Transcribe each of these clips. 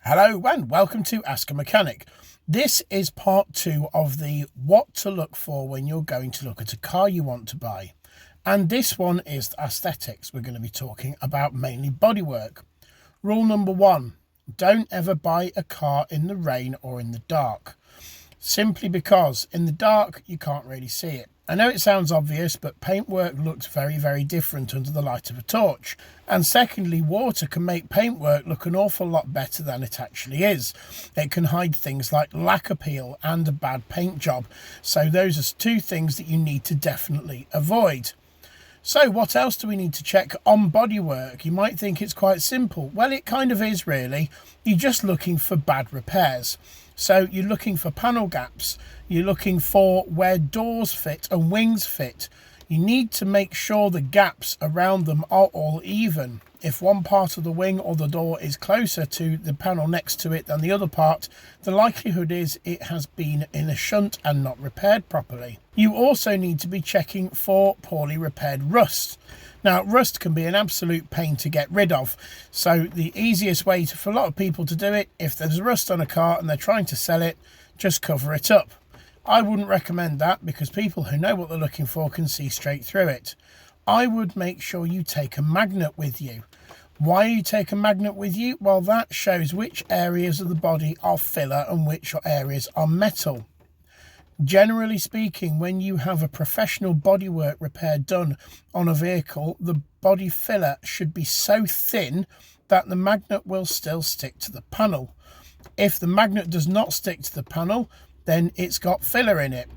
Hello and welcome to Ask a Mechanic. This is part 2 of the what to look for when you're going to look at a car you want to buy. And this one is aesthetics. We're going to be talking about mainly bodywork. Rule number 1, don't ever buy a car in the rain or in the dark. Simply because in the dark you can't really see it. I know it sounds obvious, but paintwork looks very, very different under the light of a torch. And secondly, water can make paintwork look an awful lot better than it actually is. It can hide things like lacquer peel and a bad paint job. So those are two things that you need to definitely avoid. So what else do we need to check on bodywork? You might think it's quite simple. Well, it kind of is really. You're just looking for bad repairs. So you're looking for panel gaps, you're looking for where doors fit and wings fit. You need to make sure the gaps around them are all even. If one part of the wing or the door is closer to the panel next to it than the other part, the likelihood is it has been in a shunt and not repaired properly. You also need to be checking for poorly repaired rust. Now, rust can be an absolute pain to get rid of. So the easiest way for a lot of people to do it, if there's rust on a car and they're trying to sell it, just cover it up. I wouldn't recommend that because people who know what they're looking for can see straight through it. I would make sure you take a magnet with you. Why you take a magnet with you? Well, that shows which areas of the body are filler and which areas are metal. Generally speaking, when you have a professional bodywork repair done on a vehicle, the body filler should be so thin that the magnet will still stick to the panel. If the magnet does not stick to the panel, then it's got filler in it.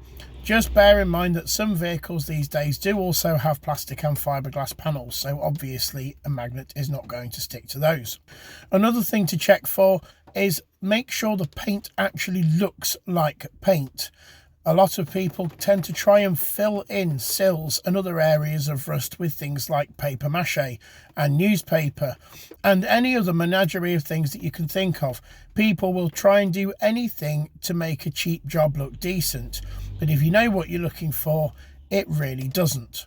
Just bear in mind that some vehicles these days do also have plastic and fiberglass panels, so obviously a magnet is not going to stick to those. Another thing to check for is make sure the paint actually looks like paint. A lot of people tend to try and fill in sills and other areas of rust with things like paper mache and newspaper and any other menagerie of things that you can think of. People will try and do anything to make a cheap job look decent, but if you know what you're looking for, it really doesn't.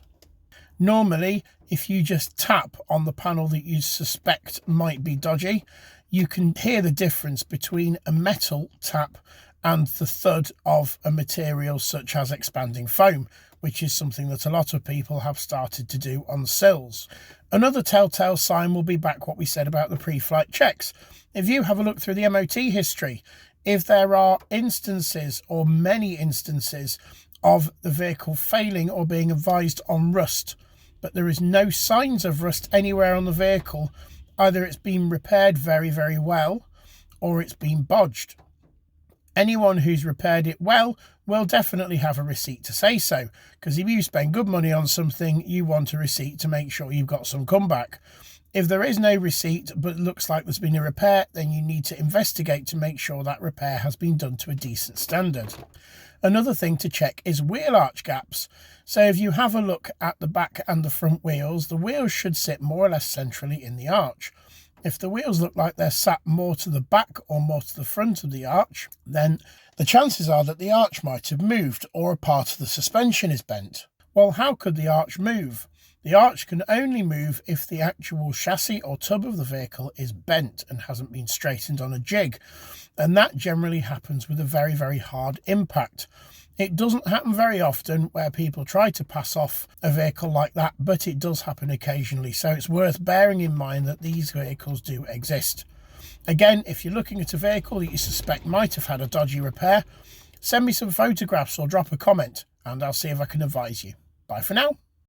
Normally, if you just tap on the panel that you suspect might be dodgy, you can hear the difference between a metal tap and the thud of a material such as expanding foam, which is something that a lot of people have started to do on sills. Another telltale sign will be back what we said about the pre-flight checks. If you have a look through the MOT history, if there are instances or many instances of the vehicle failing or being advised on rust, but there is no signs of rust anywhere on the vehicle, either it's been repaired very, very well or it's been bodged. Anyone who's repaired it well will definitely have a receipt to say so, because if you spend good money on something, you want a receipt to make sure you've got some comeback. If there is no receipt but it looks like there's been a repair, then you need to investigate to make sure that repair has been done to a decent standard. Another thing to check is wheel arch gaps. So if you have a look at the back and the front wheels, the wheels should sit more or less centrally in the arch. If the wheels look like they're sat more to the back or more to the front of the arch, then the chances are that the arch might have moved or a part of the suspension is bent. Well, how could the arch move? The arch can only move if the actual chassis or tub of the vehicle is bent and hasn't been straightened on a jig. And that generally happens with a very, very hard impact. It doesn't happen very often where people try to pass off a vehicle like that, but it does happen occasionally. So it's worth bearing in mind that these vehicles do exist. Again, if you're looking at a vehicle that you suspect might have had a dodgy repair, send me some photographs or drop a comment and I'll see if I can advise you. Bye for now.